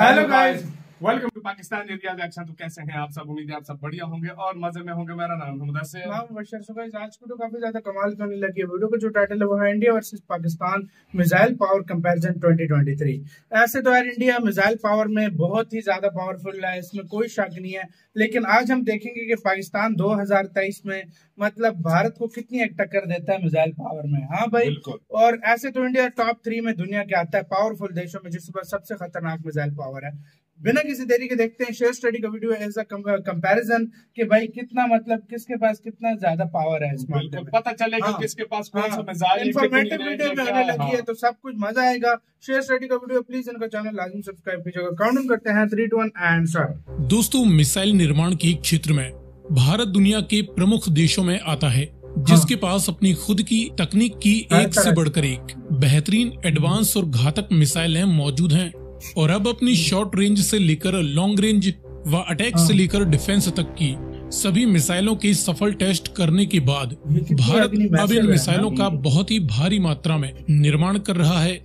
Hello guys, welcome to Pakistan area reaction. तो कैसे हैं आप सब? उम्मीद है आप सब बढ़िया होंगे और मजे में होंगे। मेरा नाम है मुदस्सिर। आज को तो काफी ज्यादा कमाल करने लगी है। वीडियो का जो टाइटल है वो है India versus Pakistan missile power comparison 2023। ऐसे तो यार इंडिया मिसाइल पावर में बहुत ही ज्यादा पावरफुल है, इसमें कोई शक नहीं है। लेकिन आज हम देखेंगे कि पाकिस्तान 2023 में मतलब भारत को कितनी एक टक्कर देता है मिसाइल पावर में। हाँ भाई, और ऐसे तो इंडिया टॉप 3 में दुनिया के आता है पावरफुल देशों में, जिसके पास सबसे खतरनाक मिसाइल पावर है। बिना किसी देरी के देखते हैं शेयर स्टडी का वीडियो एज अ कंपैरिजन कि भाई कितना मतलब किसके पास कितना ज्यादा पावर है। इसमें पता चलेगा किसके पास कौन सा मिसाइल। इंफॉर्मेटिव वीडियो में होने लगी है तो सब कुछ मजा आएगा। शेयर स्टडी का वीडियो प्लीज इनका चैनल लाजमी सब्सक्राइब कीजिएगा। काउंटिंग करते हैं 3, 2, 1 एंड स्टार्ट। दोस्तों, मिसाइल निर्माण के क्षेत्र में भारत दुनिया के प्रमुख देशों में आता है, जिसके पास अपनी खुद की तकनीक की एक से बढ़कर एक बेहतरीन एडवांस और घातक मिसाइलें मौजूद हैं। और अब अपनी शॉर्ट रेंज से लेकर लॉन्ग रेंज व अटैक से लेकर डिफेंस तक की सभी मिसाइलों के सफल टेस्ट करने के बाद भारत अब इन मिसाइलों का बहुत ही भारी मात्रा में निर्माण कर रहा है,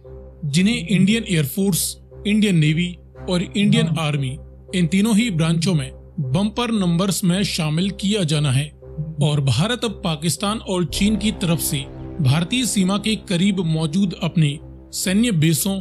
जिन्हें इंडियन एयरफोर्स, इंडियन नेवी और इंडियन आर्मी इन तीनों ही ब्रांचों में बम्पर नंबर्स में शामिल किया जाना है। और भारत अब पाकिस्तान और चीन की तरफ से भारतीय सीमा के करीब मौजूद अपने सैन्य बेसों,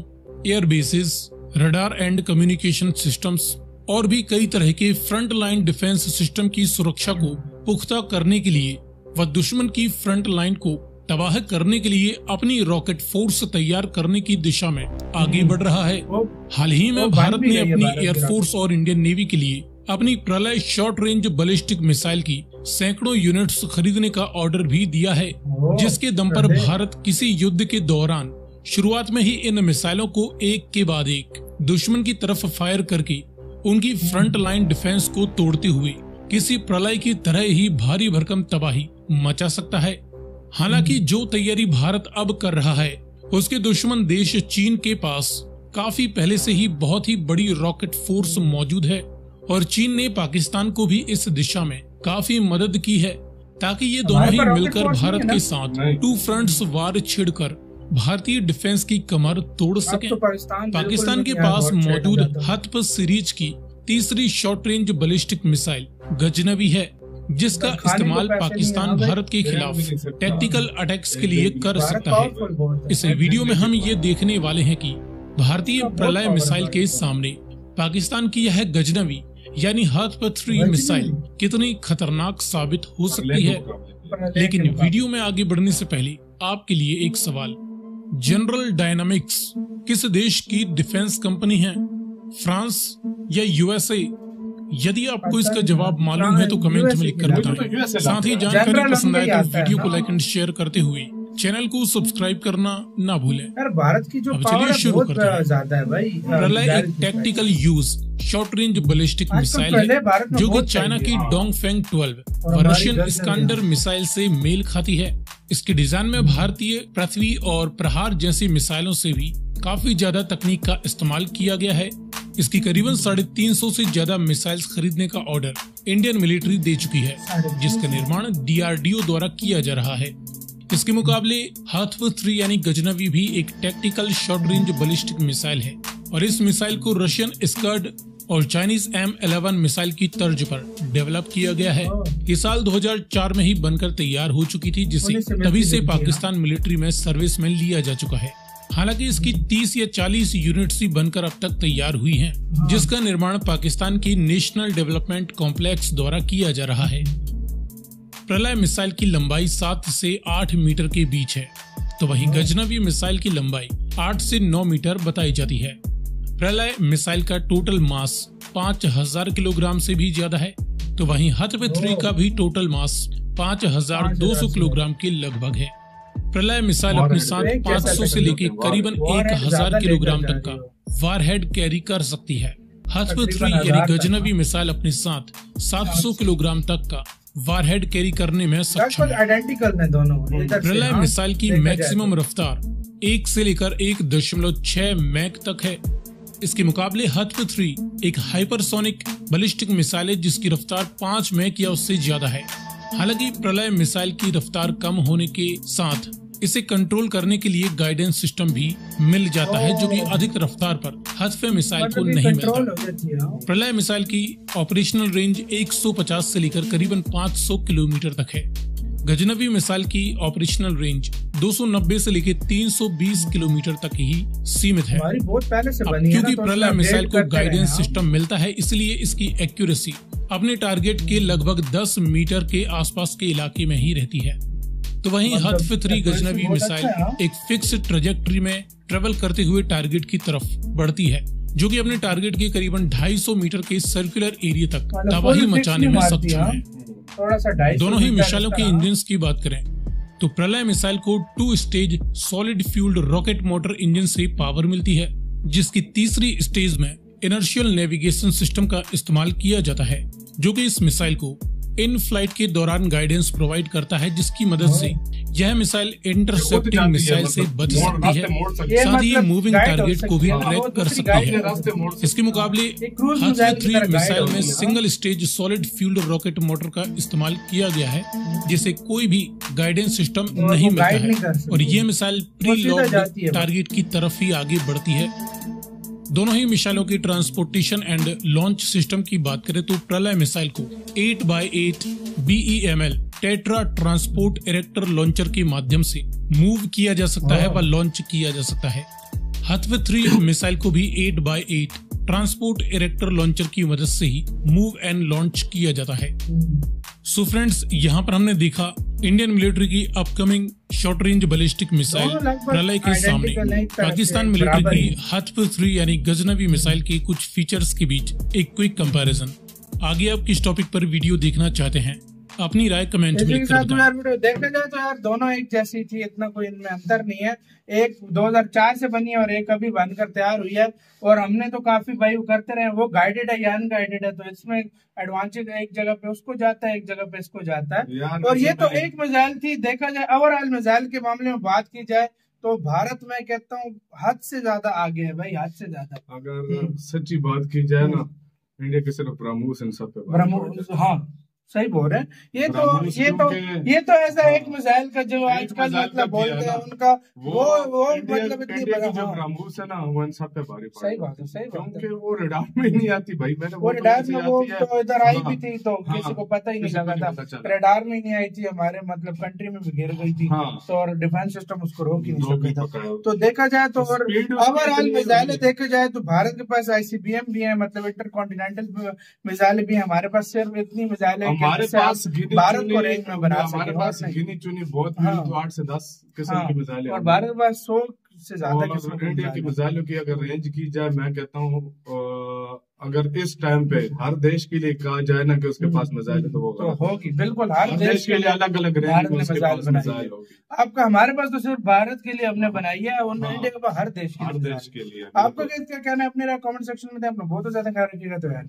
air bases, radar and communication systems और भी कई तरह के फ्रंट लाइन डिफेंस सिस्टम की सुरक्षा को पुख्ता करने के लिए व दुश्मन की फ्रंट लाइन को तबाह करने के लिए अपनी रॉकेट फोर्स तैयार करने की दिशा में आगे बढ़ रहा है। हाल ही में भारत ने अपनी एयरफोर्स और इंडियन नेवी के लिए अपनी प्रलय शॉर्ट रेंज बैलिस्टिक मिसाइल की सैकड़ों यूनिट्स खरीदने का ऑर्डर भी दिया है, जिसके दम पर भारत किसी युद्ध के दौरान शुरुआत में ही इन मिसाइलों को एक के बाद एक दुश्मन की तरफ फायर करके उनकी फ्रंट लाइन डिफेंस को तोड़ते हुए किसी प्रलय की तरह ही भारी भरकम तबाही मचा सकता है। हालांकि जो तैयारी भारत अब कर रहा है, उसके दुश्मन देश चीन के पास काफी पहले से ही बहुत ही बड़ी रॉकेट फोर्स मौजूद है और चीन ने पाकिस्तान को भी इस दिशा में काफी मदद की है, ताकि ये दोनों ही मिलकर भारत के साथ टू फ्रंट्स वार छिड़कर भारतीय डिफेंस की कमर तोड़ सके। तो पाकिस्तान के पास मौजूद हत्फ सीरीज की तीसरी short range ballistic missile Ghaznavi है, जिसका इस्तेमाल पाकिस्तान भारत के खिलाफ टैक्टिकल अटैक्स के लिए कर सकता है। इस वीडियो में हम ये देखने वाले हैं कि भारतीय प्रलय मिसाइल के सामने पाकिस्तान की यह गजनवी यानी हत्फ 3 मिसाइल कितनी खतरनाक साबित हो सकती है। लेकिन वीडियो में आगे बढ़ने से पहले आपके लिए एक सवाल, जनरल डायनामिक्स किस देश की डिफेंस कंपनी है, फ्रांस या यूएसए? यदि आपको इसका जवाब मालूम है तो कमेंट में लिखकर बताएं। साथ ही जानकारी पसंद आए तो वीडियो को लाइक एंड शेयर करते हुए चैनल को सब्सक्राइब करना ना भूलें। यार भारत की जो पावर है बहुत ज्यादा है भाई। प्रलय एक tactical use short range ballistic missile है, जो कि चाइना की डोंगफेंग 12 और रशियन इस्कांडर मिसाइल से मेल खाती है। इसके डिजाइन में भारतीय पृथ्वी और प्रहार जैसी मिसाइलों से भी काफी ज्यादा तकनीक का इस्तेमाल किया गया है। इसकी करीबन 350 से ज्यादा मिसाइल्स खरीदने का ऑर्डर इंडियन मिलिट्री दे चुकी है, जिसका निर्माण DRDO द्वारा किया जा रहा है। इसके मुकाबले हत्फ 3 यानी गजनवी भी एक tactical short range ballistic missile है और इस मिसाइल को रशियन स्कर्ड और चाइनीज M11 मिसाइल की तर्ज पर डेवलप किया गया है। ये साल 2004 में ही बनकर तैयार हो चुकी थी, जिसे तभी से पाकिस्तान मिलिट्री में सर्विस में लिया जा चुका है। हालांकि इसकी 30 या 40 यूनिट्स ही बनकर अब तक तैयार हुई हैं, जिसका निर्माण पाकिस्तान की नेशनल डेवलपमेंट कॉम्प्लेक्स द्वारा किया जा रहा है। प्रलय मिसाइल की लंबाई 7 से 8 मीटर के बीच है, तो वहीं गजनवी मिसाइल की लंबाई 8 से 9 मीटर बताई जाती है। प्रलय मिसाइल का टोटल मास 5000 किलोग्राम से भी ज्यादा है, तो वहीं हत्फ 3 का भी टोटल मास 5200 किलोग्राम के लगभग है। प्रलय मिसाइल अपने साथ 500 से लेकर करीबन 1000 किलोग्राम तक का वारहेड कैरी कर सकती है। हत्फ 3 यानी गजनवी मिसाइल अपने साथ 700 किलोग्राम तक का वारहेड कैरी करने में सक्षम है। प्रलय मिसाइल की मैक्सिमम रफ्तार 1 से लेकर 1.6 मैक तक है। इसके मुकाबले हत्फ 3 एक हाइपरसोनिक बैलिस्टिक मिसाइल है, जिसकी रफ्तार 5 मैक या उससे ज्यादा है। हालांकि प्रलय मिसाइल की रफ्तार कम होने के साथ इसे कंट्रोल करने के लिए गाइडेंस सिस्टम भी मिल जाता है, जो कि अधिक रफ्तार पर हत्फे मिसाइल को नहीं मिलता। प्रलय मिसाइल की ऑपरेशनल रेंज 150 से लेकर करीबन 500 किलोमीटर तक है। गजनवी मिसाइल की ऑपरेशनल रेंज 290 से लेकर 320 किलोमीटर तक ही सीमित है। बहुत पहले से बनी क्योंकि तो प्रलय मिसाइल को गाइडेंस सिस्टम मिलता है, इसलिए इसकी एक्यूरेसी अपने टारगेट के लगभग 10 मीटर के आसपास के इलाके में ही रहती है। तो वहीं हत्फ-3 गजनवी मिसाइल एक फिक्स ट्रेजेक्टरी में ट्रेवल करते हुए टारगेट की तरफ बढ़ती है, जो कि अपने टारगेट के करीबन 250 मीटर के सर्कुलर एरिया तक तबाही मचाने में सक्षम है। दोनों ही मिसाइलों के इंजन की बात करें तो प्रलय मिसाइल को 2 stage solid fuelled rocket motor engine से पावर मिलती है, जिसकी तीसरी स्टेज में इनर्शियल नेविगेशन सिस्टम का इस्तेमाल किया जाता है, जो कि इस मिसाइल को इन फ्लाइट के दौरान गाइडेंस प्रोवाइड करता है, जिसकी मदद से यह मिसाइल इंटरसेप्टिंग मिसाइल से बच सकती है, साथ ही मूविंग टारगेट को भी ट्रैक कर सकती है। इसके मुकाबले हत्फ-3 मिसाइल में single stage solid fuelled rocket motor का इस्तेमाल किया गया है, जिसे कोई भी गाइडेंस सिस्टम नहीं मिलता है, और ये मिसाइल प्री लॉक्ड टारगेट की तरफ ही आगे बढ़ती है। दोनों ही मिसाइलों की ट्रांसपोर्टेशन एंड लॉन्च सिस्टम की बात करें तो प्रलय मिसाइल को 8x8 BEML tetra transport erector launcher के माध्यम से मूव किया जा सकता है व लॉन्च किया जा सकता है। हत्फ-3 मिसाइल को भी 8x8 ट्रांसपोर्ट इरेक्टर लॉन्चर की मदद से ही मूव एंड लॉन्च किया जाता है। सो फ्रेंड्स, यहाँ पर हमने देखा इंडियन मिलिट्री की upcoming short range ballistic missile प्रलय के सामने पाकिस्तान मिलिट्री की हत्फ-3 यानी गजनवी मिसाइल के कुछ फीचर्स के बीच एक क्विक कंपैरिजन। आगे आप किस टॉपिक पर वीडियो देखना चाहते हैं, अपनी राय कमेंट में लिखकर बताएं। देखा जाए तो यार दोनों एक जैसी थी, इतना कोई इनमें अंतर नहीं है। एक 2004 से बनी है और एक अभी बनकर तैयार हुई है, और हमने तो काफी भाई करते रहे। वो गाइडेड है या अनगाइडेड है, तो इसमें एडवांटेज एक जगह पे उसको जाता है, एक जगह पे इसको जाता है। और ये तो एक मिसाइल थी। देखा जाए ओवरऑल मिसाइल के मामले में बात की जाए तो भारत में कहता हूँ हद से ज्यादा आगे है भाई, हद से ज्यादा। अगर सच्ची बात की जाए ना, इंडिया के सिर्फ ब्रह्मोस इन सब पे ब्रह्मोस, हाँ सही बोल रहे हैं। ये तो ऐसा एक मिसाइल का जो आजकल मतलब बोलते हैं उनका वो मतलब इतनी बड़ा जो ब्रह्मोस है ना, वो इन सब पे भारी पड़ता है। सही बात है, सही बात है। क्योंकि वो रडार में नहीं आती भाई। मैंने वो रडार में वो तो इधर आई भी थी तो किसी को पता ही नहीं लगा था। रडार में नहीं आई थी, हमारे मतलब कंट्री में भी गिर गई थी, तो और डिफेंस सिस्टम उसको रोक ही नहीं सकता था। तो देखा जाए तो ओवरऑल मिसाइलें देखा जाए तो भारत के पास ICBM भी है, मतलब इंटर कॉन्टिनेंटल मिसाइल भी है। हमारे पास सिर्फ इतनी मिसाइलें हमारे पास भारत को रेंज में बना हमारे पास गिनी चुनी बहुत तो 8 से 10 किस्म की मिसाइलें, और भारत के पास 100 से ज्यादा किस्म की इंडिया की मिसाइलों की अगर रेंज की जाए, मैं कहता हूँ अगर इस टाइम पे हर देश के लिए कहा जाए ना कि उसके पास मिसाइल है, तो वो होगी बिल्कुल। हर देश के लिए अलग अलग रेंज में मिसाइल होगी। आपका हमारे पास तो सिर्फ भारत के लिए हमने बनाई है, और इंडिया के पास हर देश के लिए। आपका क्या कहना है अपने कमेंट सेक्शन में, अपना बहुत ज्यादा ख्याल रखिएगा। तो यार